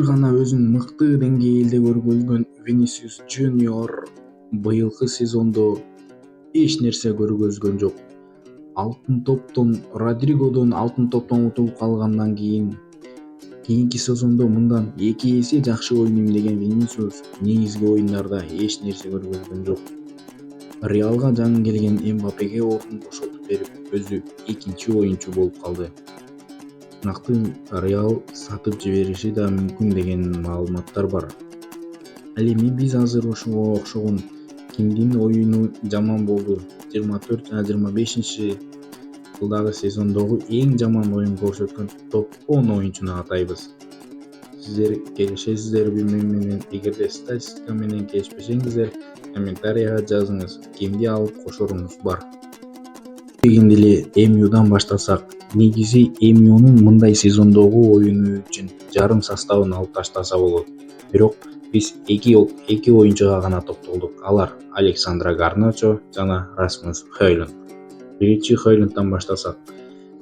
гана өзүн мыкты деңгээлде көргөзгөн Винисиус Junior быйылкы сезондо эч нерсе көргөзгөн жок. Родригодон алтын топтон утулуп калгандан кийинки сезондо мындан 2 эсе жакшы ойнойм деген Винисиус негизги оюндарда эч нерсе көргөзгөн жок. Реалга жаңы келген Эмбапеге ордун бошотуп берип, өзү экинчи оюнчу болуп калды. Сынакты Реал сатып жибериши да мүмкүн деген маалыматтар бар. Ал эми биз азыр ошого окшогон кимдин оюну жаман болду, 24 жана 25 жылдагы сезондогу эң жаман оюн көрсөткөн топ 10 оюнчуну атайбыз. Сиздер келишесиздерби менен? Эгерде статистика менен келишпесеңиздер, комментарийга жазыңыз, кимди алып кошоруңуз бар. Дегенде эле МЮдан баштасак, негизи МЮнун мындай сезондогу оюну үчүн жарым составын алып таштаса болот. Бирок биз эки оюнчуга гана токтолдук. Алар Александро Гарначо жана Расмус Хойлунд. Биринчи Хойлундтан баштасак,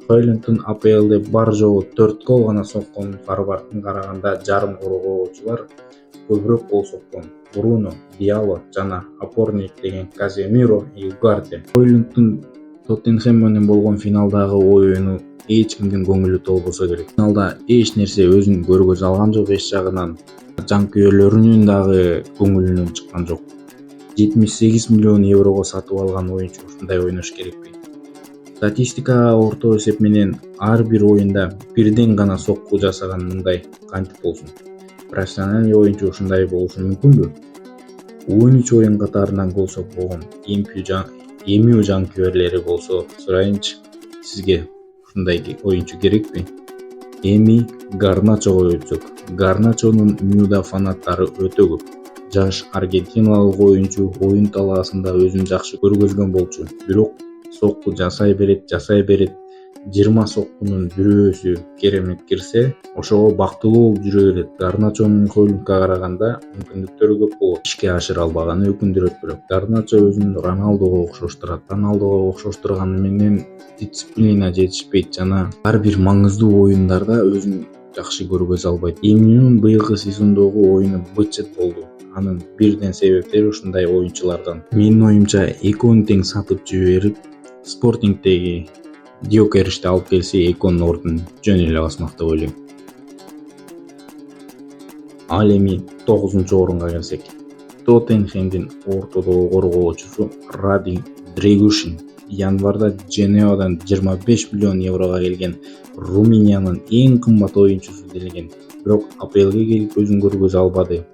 Хойлундтун АПЛде бар жогу 4 гол гана соккон форвардтын караганда жарым коргоочулар көбүрөөк гол соккон. Бруно, Диало жана опорник деген Каземиро и Угарте. Хойлундтун Тоттенхэм менен болгон финалдагы оюну эч кимдин көңүлү толбосо керек. Финалда эч нерсе өзүн көргөзө алган жок, эч жагынан жанкүйерлөрүнүн дагы көңүлүнөн чыккан жок. 78 миллион еврого сатып алган оюнчу ушундай ойнош керекпи? Статистикага орто эсеп менен ар бир оюнда бирден гана сокку жасаган мындай кантип болсун? Профессионалдуу оюнчу ушундай болушу мүмкүнбү? 13 оюн катарынан гол сокпогон МЮ жанкүйерлери болсо сурайынчы, сизге ушундай оюнчу керекпи? Эми Гарначого өтсөк. Гарначонун МЮда фанаттары өтө көп. Жаш аргентиналык оюнчу оюн талаасында өзүн жакшы көргөзгөн болчу. Бирок сокку жасай берет. 20 соккунун бирөөсү керемет кирсе, ошого бактылуу болуп жүрө берет. Гарначонун Хойлундка караганда мүмкүндүктөрү көп болот. Ишке ашыра албаганы өкүндүрөт бирок. Гарначо өзүн Роналдого окшоштурат. Роналдого окшоштурганы менен дисциплина жетишпейт жана ар бир маңыздуу оюндарда өзүн жакшы көргөзө албайт. МЮнун быйылкы сезондогу оюну бычыт болду. Анын бирден себептери ушундай оюнчулардан. Менин оюмча, экөөнү тең сатып жиберип, Спортингдеги Дьокеришти алып келсе, экөөнүн ордун жөн эле басмак деп ойлойм. Ал эми 9-орунга келсек, Тоттенхемдин ортодогу коргоочусу Ради Дрегушин январда Женевадан 25 миллион еврого келген Румыниянын эң кымбат оюнчусу делген. Бирок АПЛге келип өзүн көргөзө албады.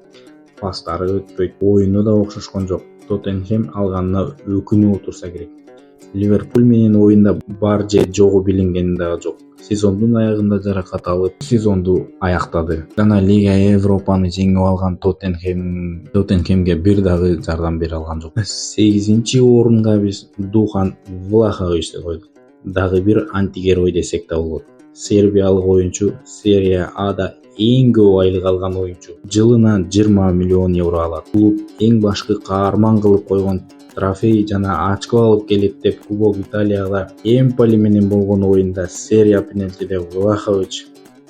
Пастары өтпөйт, оюну да окшошкон жок. Тоттенхем алганына өкүнүп отурса керек. Ливерпуль менен оюнда бар же жогу билинген дагы жок. Сезондун аягында жаракат алып, сезонду аяктады. Жана Лига Европаны жеңип алган Тоттенхемге бир дагы жардам бере алган жок. 8-орунга биз Духан Влаховичти койдук. Дагы бир антигерой десек да болот. Сербиялык оюнчу Серия Ада эң көп айлык алган оюнчу. Жылына 20 миллион евро алат. Клуб эң башкы каарман кылып койгон трофей жана очко алып келет деп Кубок Италияда Эмполи менен болгон оюнда Серия пенальтиде Влахович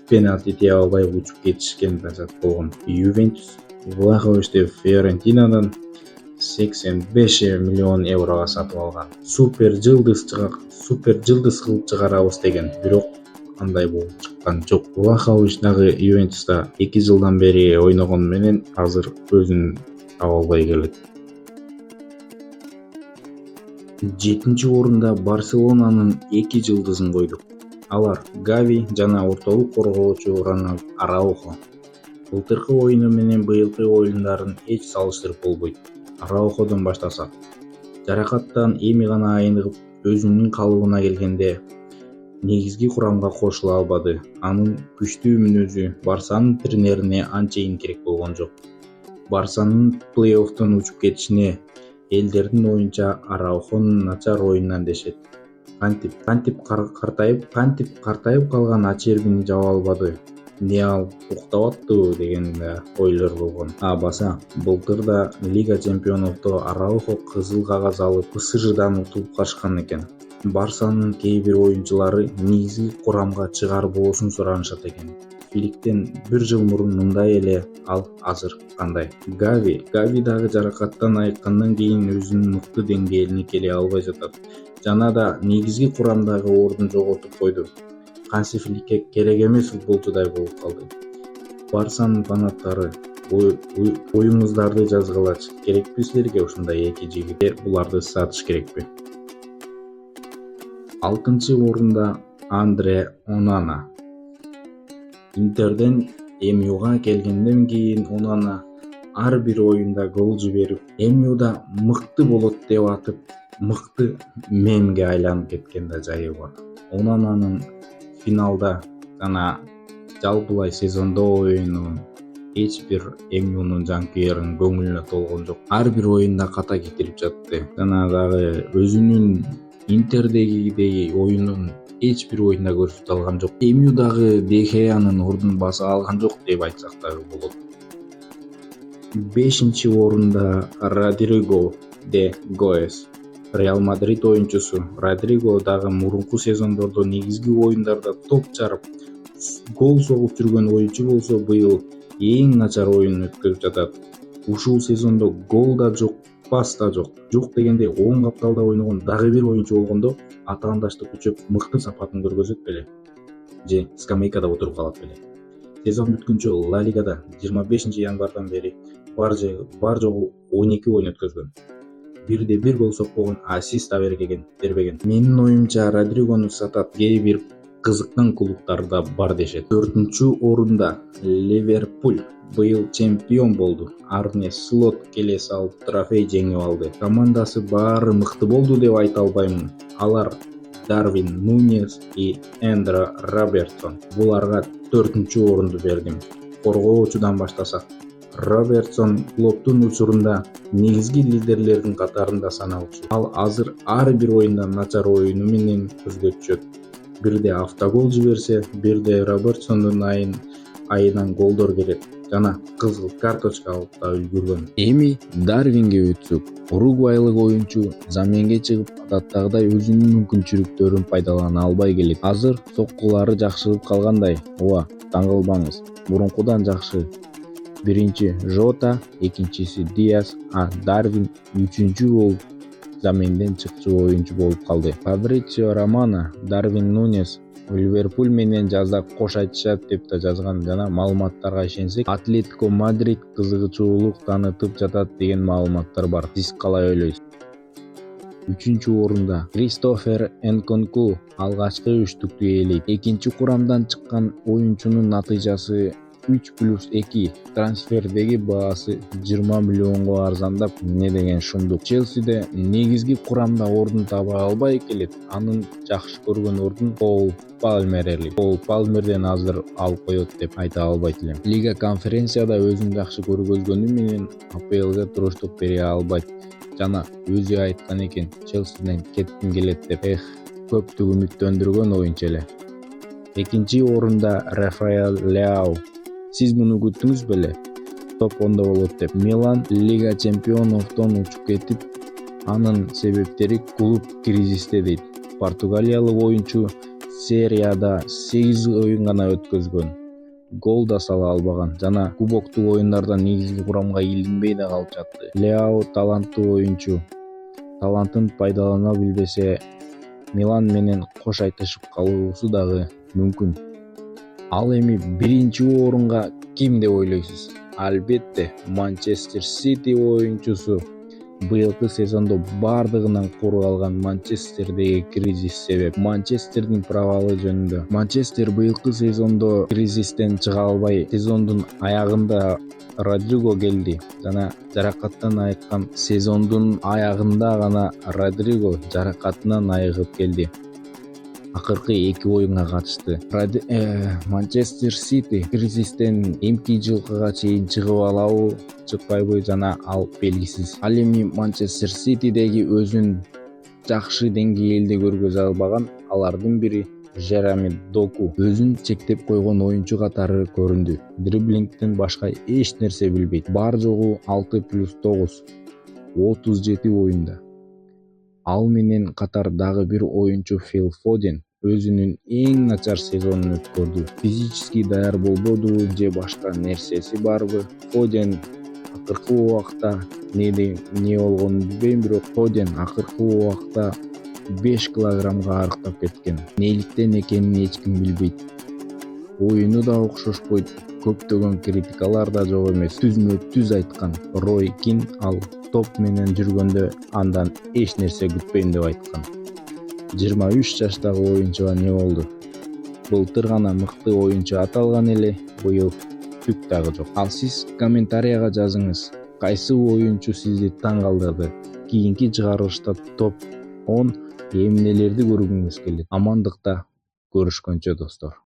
пенальти тие албай учуп кетишкен газет болгон. Ювентус Влаховичти Фиорентинадан 85 миллион еврого сатып алган. Супер жылдыз кылып чыгарабыз деген, бирок андай болуп чыккан жок. Влахович дагы Ювентуста 2 жылдан бери ойногон менен азыр өзүн таба албай келет. 7-орунда Барселонанын 2 жылдызын койдук. Алар Гави жана ортолук коргоочу Рональд Араухо. Былтыркы оюну менен быйылкы оюндарын эч салыштырып болбойт. Арауходон баштасак, жаракаттан эми гана айныгып, өзүнүн калыбына келгенде негизги курамга кошула албады. Анын күчтүү мүнөзү Барсанын тренерине анчейин керек болгон жок. Барсанын плей-оффтон учуп кетишине элдердин оюнча Араухонун начар оюнунан дешет. Кантип картайып калган Ачербини жаба албады. Не ал уктап аттыбы деген да ойлор болгон. Баса былтыр да Лига чемпионовдо Араухо кызыл кагаз алып ПСЖдан утулуп качкан экен. Барсанын кээ бир оюнчулары негизги курамга чыгар болушун суранышат экен. Фликтен 1 жыл мурун мындай эле, ал азыр кандай? Гави дагы жаракаттан айыккандан кийин өзүнүн мыкты деңгээлине келе албай жатат жана да негизги курамдагы ордун жоготуп койду. Ханси Фликке керек эмес футболчудай болуп калды. Барсанын фанаттары оюңуздарды жазгылачы, керекпи силерге ушундай эки жигит? Буларды сатыш керекпи? 6-орунда Андре Онана. Интерден МЮга келгенден кийин Онана ар бир оюнда гол жиберип, МЮда мыкты болот деп атып, мыкты мемге айланып кеткен да жайы бар. Онананын финалда жана жалпылай сезондо оюну эч бир МЮнун жанкүйөрүнүн көңүлүнө толгон жок. Ар бир оюнда ката кетирип жатты. Жана дагы өзүнүн Интердеги оюнун эч бир оюнда көрсөтө алган жок. МЮ дагы Дехеянын ордун баса алган жок деп айтсак дагы болот. 5-орунда Родриго де Гоэс. Реал Мадрид оюнчусу Родриго дагы мурунку сезондордо негизги оюндарда топ жарып, гол согуп жүргөн оюнчу болсо, быйыл эң начар оюн өткөрүп жатат. Ушул сезондо гол да жок, пас да жок. Жок дегенде оң капталда ойногон дагы бир оюнчу болгондо атаандашты күчөп мыкты сапатын көргөзөт беле же скамейкада отуруп калат беле. Сезон бүткүнчө Ла Лигада 25-январдан бери бар жогу 12 оюн өткөзгөн. 1 гол сокпогон, ассист да бербеген. Менин оюмча Родригону сатат. Кээ бир кызыккан клубдар да бар дешет. 4-орунда Ливерпуль быйыл чемпион болду. Арне Слот келе салып трофей жеңип алды. Командасы баары мыкты болду деп айта албаймын. Алар Дарвин Нуньес и Эндро Робертсон. Буларга 4-орунду бердим. Коргоочудан баштасак, Робертсон клубтун учурунда негизги лидерлердин катарында саналчу. Ал азыр ар бир оюнда начар оюну менен көзгө түшөт. Бирде автогол жиберсе, бирде Робертсондун айынан голдор келет жана кызыл карточка алып да үлгүргөн. Эми Дарвинге өтсөк, уругвайлык оюнчу заменге чыгып, адаттагыдай өзүнүн мүмкүнчүлүктөрүн пайдалана албай келет. Азыр соккулары жакшырып калгандай. Ооба, таң калбаңыз. Мурункудан жакшы. Биринчи Жота, экинчиси Диас, Дарвин үчүнчү болуп заменден чыкчу оюнчу болуп калды. Фабрицио Романо Дарвин Нуньес Ливерпуль менен жазда кош айтышат деп да жазган жана маалыматтарга ишенсек, Атлетико Мадрид кызыгчуулук танытып жатат деген маалыматтар бар. Сиз калай ойлойсуз? 3-орунда Кристофер Энконку алгачкы үштүктү ээлейт. Экинчи курамдан чыккан оюнчунун натыйжасы 3+2, трансфердеги баасы 20 миллионго арзандап, не деген шумдук. Челсиде негизги курамда ордун таба албай келет. Анын жакшы көргөн ордун Кол Палмерден азыр алып коет деп айта албайт элем. Лига конференцияда өзүн жакшы көргөзгөнү менен АПЛга туруштук бере албайт жана өзү айткан экен, Челсиден кетким келет деп. Көптү үмүттөндүргөн оюнчу эле. 2-орунда Рафаэл Леау. Сиз муну күттүңүз беле? Топ 10 болот деп. Милан Лига чемпионовдон учуп кетип, анын себептери клуб кризисте дейт. Португалиялык оюнчу серияда 8 оюн гана өткөзгөн, гол да сала албаган жана кубоктук оюндарда негизги курамга илинбей да калып жатты. Леау таланттуу оюнчу. Талантын пайдалана билбесе, Милан менен кош айтышып калуусу дагы мүмкүн. Ал эми 1-орунга ким деп ойлойсуз? Албетте, Манчестер Сити оюнчусу. Быйылкы сезондо бардыгынан куру алган Манчестердеги кризис себеп. Манчестердин провалы жөнүндө. Манчестер быйылкы сезондо кризистен чыга албай, сезондун аягында Родриго келди жана жаракаттан айыккан. Сезондун аягында гана Родриго жаракатынан айыгып келди. Акыркы 2 оюнга катышты. Манчестер Сити кризистен эмки жылкыга чейин чыгып алабы, чыкпайбы жана ал белгисиз. Ал эми Манчестер Ситидеги өзүн жакшы деңгээлде көргөзө албаган алардын бири Жереми Доку өзүн чектеп койгон оюнчу катары көрүндү. Дриблингден башка эч нерсе билбейт. Бар жогу 6+9, 37 оюнда. Ал менен катар дагы бир оюнчу Фил Фоден өзүнүн эң начар сезонун өткөрдү. Физически даяр болбоду же башка нерсеси барбы? Фоден акыркы убакта не болгонун билбейм, бирок Фоден акыркы убакта 5 килограммга арыктап кеткен. Неликтен экенин эч ким билбейт. Оюну да окшошпойт. Көптөгөн критикалар да жок эмес. Түзмө түз айткан. Рой Кин ал топ менен жүргөндө андан эч нерсе күтпөйм деп айткан. 23 жаштагы оюнчуга не болду? Былтыр гана мыкты оюнчу аталган эле, быйыл түк дагы жок. Ал сиз комментарийга жазыңыз. Кайсы оюнчу сизди таң калтырды? Кийинки чыгарылышта топ 10 эмнелерди көргүңүз келет? Амандыкта, көрүшкөнчө достор.